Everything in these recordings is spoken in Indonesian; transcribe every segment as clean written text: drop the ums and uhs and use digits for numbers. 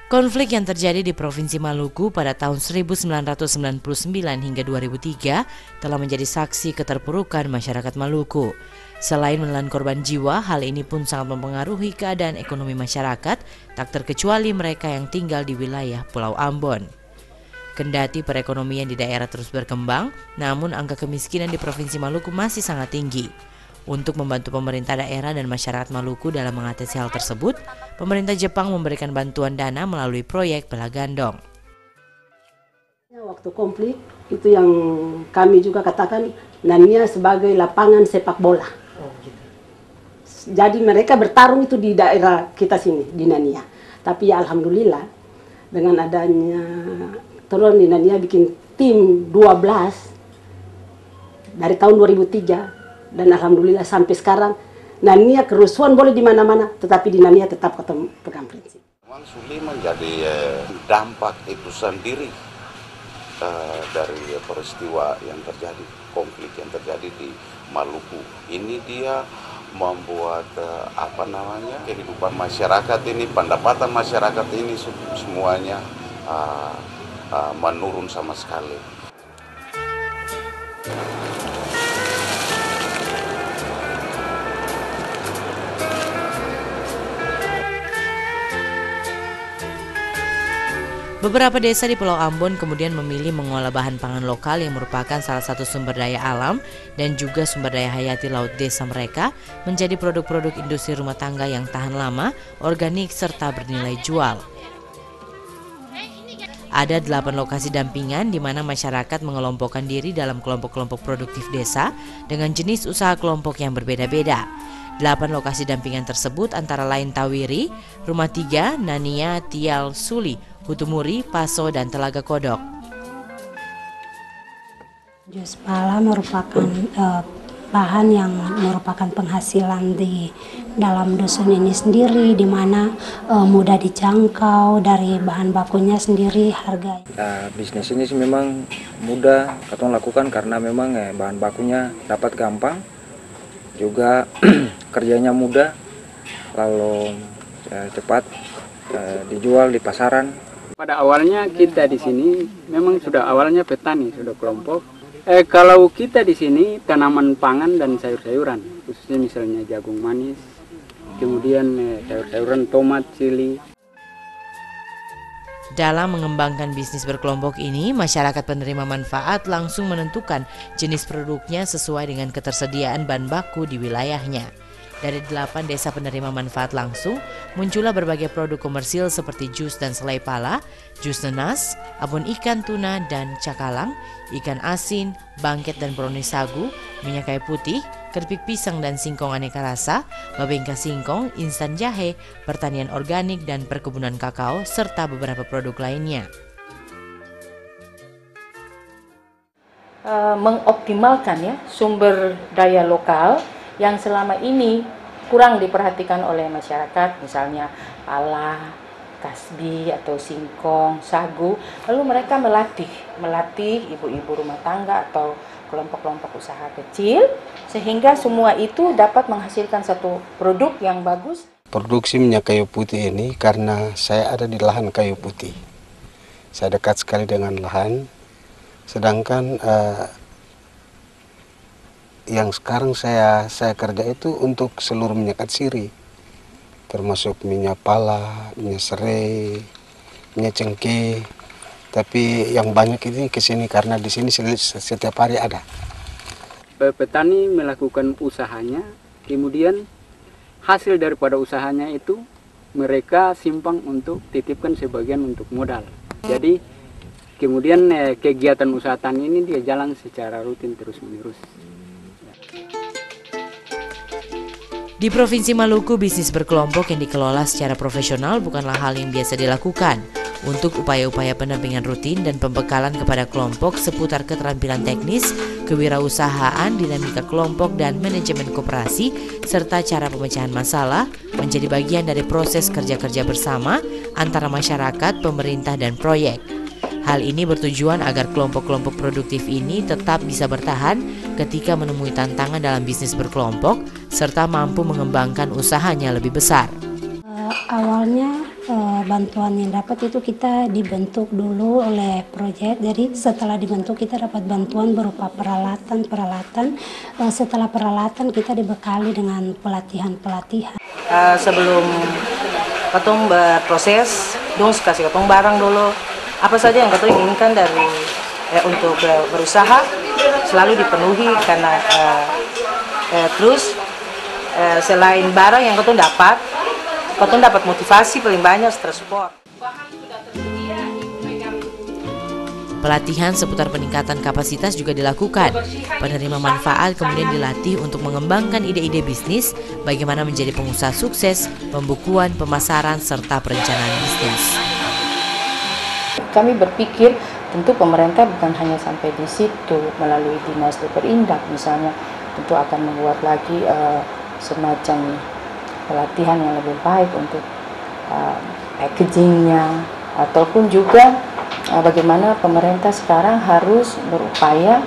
Konflik yang terjadi di Provinsi Maluku pada tahun 1999 hingga 2003 telah menjadi saksi keterpurukan masyarakat Maluku. Selain menelan korban jiwa, hal ini pun sangat mempengaruhi keadaan ekonomi masyarakat, tak terkecuali mereka yang tinggal di wilayah Pulau Ambon. Kendati perekonomian di daerah terus berkembang, namun angka kemiskinan di Provinsi Maluku masih sangat tinggi. Untuk membantu pemerintah daerah dan masyarakat Maluku dalam mengatasi hal tersebut, pemerintah Jepang memberikan bantuan dana melalui proyek Bela Gandong. Waktu konflik itu yang kami juga katakan Nania sebagai lapangan sepak bola. Jadi mereka bertarung itu di daerah kita sini, di Nania. Tapi ya alhamdulillah dengan adanya turun di Nania bikin tim 12 dari tahun 2003. Dan alhamdulillah sampai sekarang Nania kerusuhan boleh di mana-mana, tetapi di Nania tetap ketemu pegang prinsip. Memang sulit menjadi dampak itu sendiri dari peristiwa yang terjadi, konflik yang terjadi di Maluku. Ini dia membuat kehidupan masyarakat ini, pendapatan masyarakat ini semuanya menurun sama sekali. Beberapa desa di Pulau Ambon kemudian memilih mengolah bahan pangan lokal yang merupakan salah satu sumber daya alam dan juga sumber daya hayati laut desa mereka menjadi produk-produk industri rumah tangga yang tahan lama, organik, serta bernilai jual. Ada 8 lokasi dampingan di mana masyarakat mengelompokkan diri dalam kelompok-kelompok produktif desa dengan jenis usaha kelompok yang berbeda-beda. 8 lokasi dampingan tersebut antara lain Tawiri, Rumah 3, Nania, Tial, Suli, Hutumuri, Paso, dan Telaga Kodok. Jus pala merupakan bahan yang merupakan penghasilan di dalam dusun ini sendiri, di mana mudah dijangkau, dari bahan bakunya sendiri harga. Bisnis ini sih memang mudah kita lakukan karena memang bahan bakunya dapat gampang, juga kerjanya mudah, lalu cepat dijual di pasaran. Pada awalnya kita di sini memang sudah awalnya petani, sudah kelompok. Kalau kita di sini tanaman pangan dan sayur-sayuran, khususnya misalnya jagung manis, kemudian sayur-sayuran tomat, cili. Dalam mengembangkan bisnis berkelompok ini, masyarakat penerima manfaat langsung menentukan jenis produknya sesuai dengan ketersediaan bahan baku di wilayahnya. Dari 8 desa penerima manfaat langsung, muncullah berbagai produk komersil seperti jus dan selai pala, jus nanas, abon ikan tuna dan cakalang, ikan asin, bangket dan brownies sagu, minyak kayu putih, keripik pisang dan singkong aneka rasa, babengka singkong, instan jahe, pertanian organik dan perkebunan kakao, serta beberapa produk lainnya. Mengoptimalkan ya sumber daya lokal yang selama ini kurang diperhatikan oleh masyarakat, misalnya pala, kasbi atau singkong, sagu. Lalu mereka melatih ibu-ibu rumah tangga atau kelompok-kelompok usaha kecil, sehingga semua itu dapat menghasilkan satu produk yang bagus. Produksi minyak kayu putih ini karena saya ada di lahan kayu putih. Saya dekat sekali dengan lahan, sedangkan yang sekarang saya kerja itu untuk seluruh minyak atsiri, termasuk minyak pala, minyak serai, minyak cengkeh. Tapi yang banyak ini ke sini karena di sini setiap hari ada. Petani melakukan usahanya, kemudian hasil daripada usahanya itu mereka simpan untuk titipkan sebagian untuk modal. Jadi kemudian kegiatan usaha tani ini dia jalan secara rutin terus-menerus. Di Provinsi Maluku, bisnis berkelompok yang dikelola secara profesional bukanlah hal yang biasa dilakukan. Untuk upaya-upaya pendampingan rutin dan pembekalan kepada kelompok seputar keterampilan teknis, kewirausahaan, dinamika kelompok, dan manajemen koperasi, serta cara pemecahan masalah menjadi bagian dari proses kerja-kerja bersama antara masyarakat, pemerintah, dan proyek. Hal ini bertujuan agar kelompok-kelompok produktif ini tetap bisa bertahan ketika menemui tantangan dalam bisnis berkelompok, serta mampu mengembangkan usahanya lebih besar. Awalnya bantuan yang dapat itu kita dibentuk dulu oleh proyek. Jadi setelah dibentuk kita dapat bantuan berupa peralatan. Setelah peralatan kita dibekali dengan pelatihan. Sebelum katong berproses, dong kasih katong barang dulu. Apa saja yang katong inginkan dari untuk berusaha selalu dipenuhi karena terus selain barang yang katong dapat motivasi paling banyak, transport. Pelatihan seputar peningkatan kapasitas juga dilakukan. Penerima manfaat kemudian dilatih untuk mengembangkan ide-ide bisnis, bagaimana menjadi pengusaha sukses, pembukuan, pemasaran, serta perencanaan bisnis. Kami berpikir tentu pemerintah bukan hanya sampai di situ, melalui dinas Deperindak misalnya, tentu akan membuat lagi semacam pelatihan yang lebih baik untuk packagingnya, ataupun juga bagaimana pemerintah sekarang harus berupaya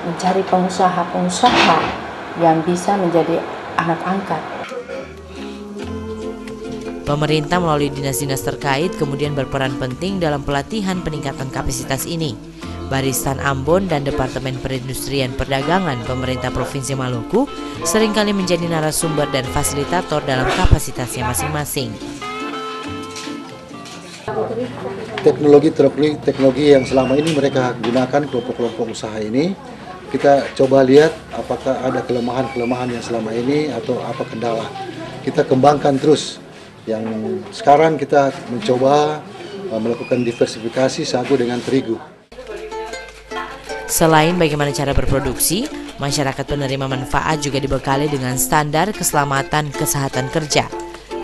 mencari pengusaha-pengusaha yang bisa menjadi anak angkat. Pemerintah melalui dinas-dinas terkait kemudian berperan penting dalam pelatihan peningkatan kapasitas ini. Barisan Ambon dan Departemen Perindustrian Perdagangan Pemerintah Provinsi Maluku seringkali menjadi narasumber dan fasilitator dalam kapasitasnya masing-masing. Teknologi yang selama ini mereka gunakan kelompok-kelompok usaha ini, kita coba lihat apakah ada kelemahan-kelemahan yang selama ini atau apa kendala. Kita kembangkan terus. Yang sekarang kita mencoba melakukan diversifikasi sagu dengan terigu. Selain bagaimana cara berproduksi, masyarakat penerima manfaat juga dibekali dengan standar keselamatan kesehatan kerja.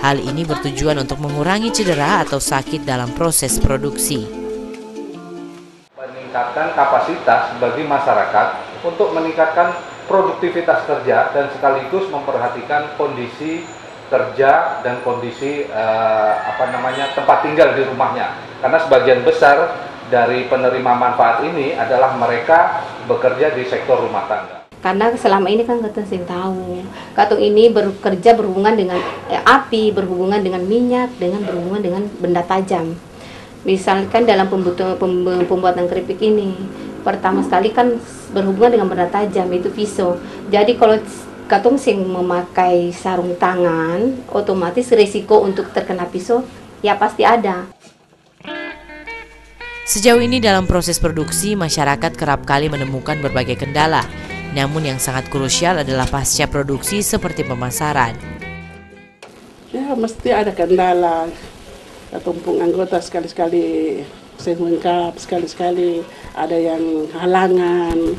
Hal ini bertujuan untuk mengurangi cedera atau sakit dalam proses produksi. Meningkatkan kapasitas bagi masyarakat untuk meningkatkan produktivitas kerja dan sekaligus memperhatikan kondisi kerja dan kondisi tempat tinggal di rumahnya. Karena sebagian besar dari penerima manfaat ini adalah mereka bekerja di sektor rumah tangga. Karena selama ini kan katong sing tahu, katong ini bekerja berhubungan dengan api, berhubungan dengan minyak, berhubungan dengan benda tajam. Misalkan dalam pembuatan keripik ini, pertama sekali kan berhubungan dengan benda tajam, itu pisau. Jadi kalau katong sing memakai sarung tangan, otomatis risiko untuk terkena pisau ya pasti ada. Sejauh ini dalam proses produksi, masyarakat kerap kali menemukan berbagai kendala. Namun yang sangat krusial adalah pasca produksi seperti pemasaran. Ya mesti ada kendala. Ketumpung anggota sekali-sekali selengkap, sekali-sekali ada yang halangan.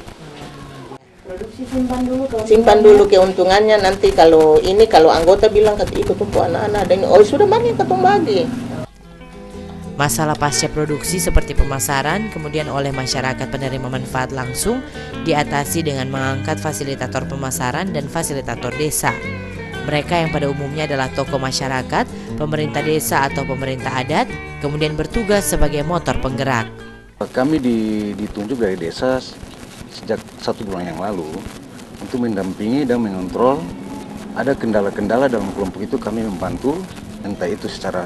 Produksi simpan dulu keuntungannya, nanti kalau anggota bilang kata ikut tumpu anak-anak dan sudah mari ketemu bagi. Masalah pasca produksi seperti pemasaran kemudian oleh masyarakat penerima manfaat langsung diatasi dengan mengangkat fasilitator pemasaran dan fasilitator desa. Mereka yang pada umumnya adalah tokoh masyarakat, pemerintah desa atau pemerintah adat, kemudian bertugas sebagai motor penggerak. Kami ditunjuk dari desa sejak 1 bulan yang lalu untuk mendampingi dan mengontrol ada kendala-kendala dalam kelompok itu. Kami membantu, entah itu secara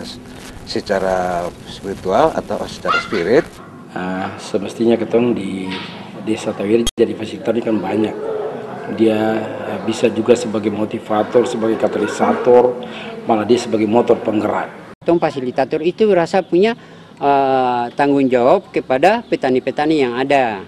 spiritual atau secara spirit. Semestinya ketong di desa Tawiri jadi fasilitator ini kan banyak. Dia bisa juga sebagai motivator, sebagai katalisator, malah dia sebagai motor penggerak. Ketong fasilitator itu rasa punya tanggung jawab kepada petani-petani yang ada.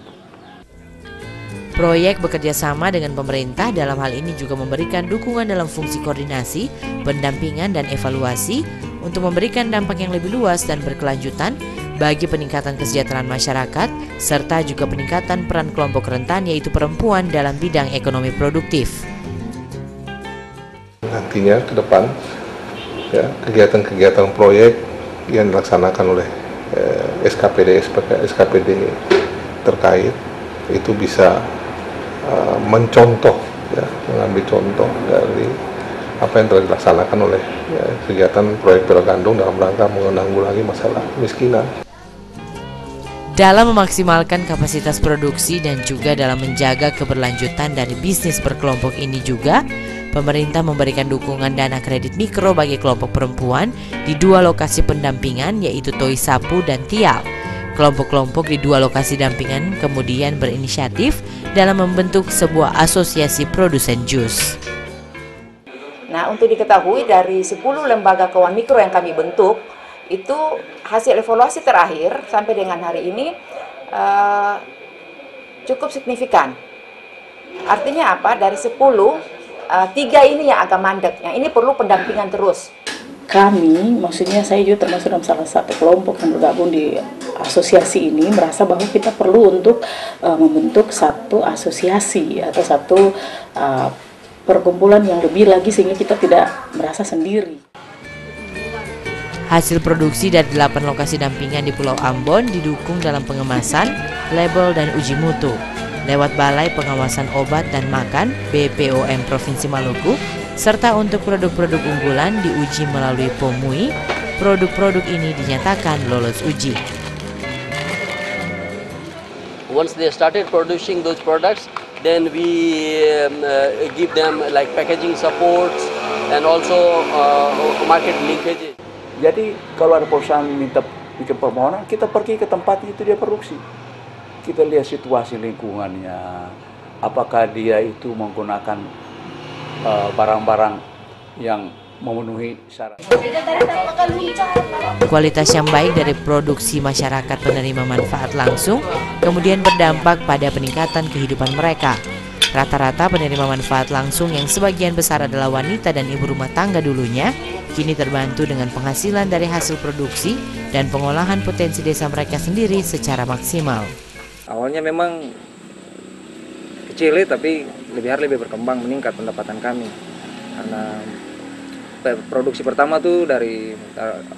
Proyek bekerja sama dengan pemerintah dalam hal ini juga memberikan dukungan dalam fungsi koordinasi, pendampingan, dan evaluasi untuk memberikan dampak yang lebih luas dan berkelanjutan bagi peningkatan kesejahteraan masyarakat, serta juga peningkatan peran kelompok rentan yaitu perempuan dalam bidang ekonomi produktif. nantinya ke depan ya, kegiatan-kegiatan proyek yang dilaksanakan oleh SKPD terkait itu bisa mencontoh ya, mengambil contoh dari apa yang telah dilaksanakan oleh kegiatan proyek Pelagandung dalam rangka menanggulangi masalah kemiskinan. Dalam memaksimalkan kapasitas produksi dan juga dalam menjaga keberlanjutan dari bisnis berkelompok ini juga, pemerintah memberikan dukungan dana kredit mikro bagi kelompok perempuan di 2 lokasi pendampingan yaitu Toi Sapu dan Tial. Kelompok-kelompok di 2 lokasi dampingan kemudian berinisiatif dalam membentuk sebuah asosiasi produsen jus. Nah, untuk diketahui dari 10 lembaga keuangan mikro yang kami bentuk, itu hasil evaluasi terakhir sampai dengan hari ini cukup signifikan. Artinya apa? Dari 10, 3 ini yang agak mandek, yang ini perlu pendampingan terus. Kami, maksudnya saya juga termasuk dalam salah satu kelompok yang bergabung di asosiasi ini, merasa bahwa kita perlu untuk membentuk satu asosiasi atau satu perkumpulan yang lebih lagi sehingga kita tidak merasa sendiri. Hasil produksi dari 8 lokasi dampingan di Pulau Ambon didukung dalam pengemasan, label, dan uji mutu lewat Balai Pengawasan Obat dan Makan BPOM Provinsi Maluku, serta untuk produk-produk unggulan diuji melalui POMUI. Produk-produk ini dinyatakan lolos uji. Once they started producing those products, then we give them like packaging supports and also market linkages. Jadi kalau ada perusahaan minta bikin permohonan, kita pergi ke tempat itu dia produksi. Kita lihat situasi lingkungannya, apakah dia itu menggunakan barang-barang yang memenuhi syarat. Kualitas yang baik dari produksi masyarakat penerima manfaat langsung kemudian berdampak pada peningkatan kehidupan mereka. Rata-rata penerima manfaat langsung yang sebagian besar adalah wanita dan ibu rumah tangga dulunya, kini terbantu dengan penghasilan dari hasil produksi dan pengolahan potensi desa mereka sendiri secara maksimal. Awalnya memang kecil tapi lebih berkembang, meningkat pendapatan kami. Karena produksi pertama tuh dari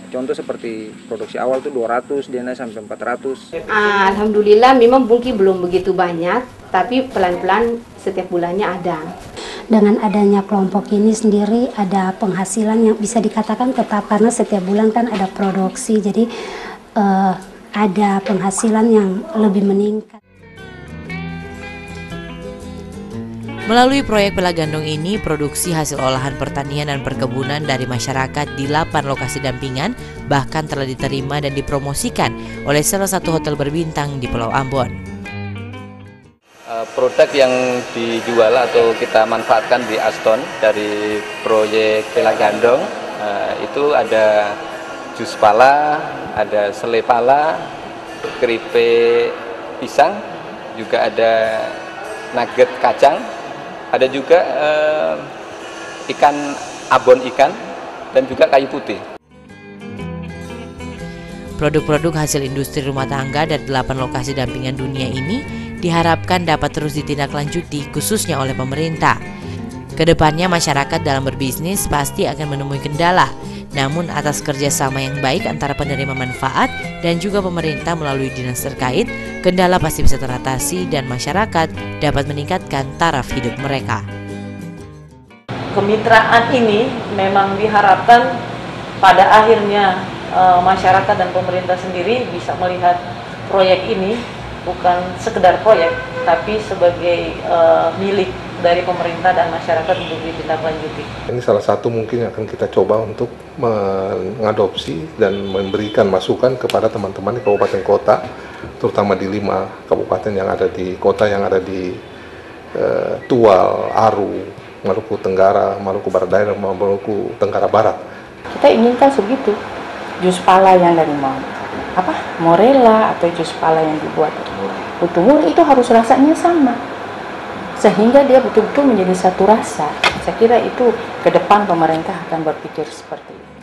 contoh seperti produksi awal tuh 200, dia naik sampai 400. Alhamdulillah memang mungkin belum begitu banyak, tapi pelan-pelan setiap bulannya ada. Dengan adanya kelompok ini sendiri ada penghasilan yang bisa dikatakan tetap karena setiap bulan kan ada produksi, jadi ada penghasilan yang lebih meningkat. Melalui proyek Pelagandung ini, produksi hasil olahan pertanian dan perkebunan dari masyarakat di 8 lokasi dampingan bahkan telah diterima dan dipromosikan oleh salah satu hotel berbintang di Pulau Ambon. Produk yang dijual atau kita manfaatkan di Aston dari proyek Pelagandung itu ada jus pala, ada selai pala, keripik pisang, juga ada nugget kacang, ada juga ikan abon ikan, dan juga kayu putih. Produk-produk hasil industri rumah tangga dari 8 lokasi dampingan dunia ini diharapkan dapat terus ditindaklanjuti khususnya oleh pemerintah. Kedepannya masyarakat dalam berbisnis pasti akan menemui kendala, namun atas kerjasama yang baik antara penerima manfaat dan juga pemerintah melalui dinas terkait, kendala pasti bisa teratasi dan masyarakat dapat meningkatkan taraf hidup mereka. Kemitraan ini memang diharapkan pada akhirnya masyarakat dan pemerintah sendiri bisa melihat proyek ini bukan sekedar proyek, tapi sebagai milik dari pemerintah dan masyarakat untuk ditindaklanjuti. Ini salah satu mungkin yang akan kita coba untuk mengadopsi dan memberikan masukan kepada teman-teman di kabupaten kota, terutama di 5 kabupaten yang ada di kota yang ada di Tual, Aru, Maluku Tenggara, Maluku Barat Daya, dan Maluku Tenggara Barat. Kita inginkan segitu, jus pala yang dari Morela atau jus pala yang dibuat Utumur itu harus rasanya sama, sehingga dia betul-betul menjadi satu rasa. Saya kira itu ke depan pemerintah akan berpikir seperti itu.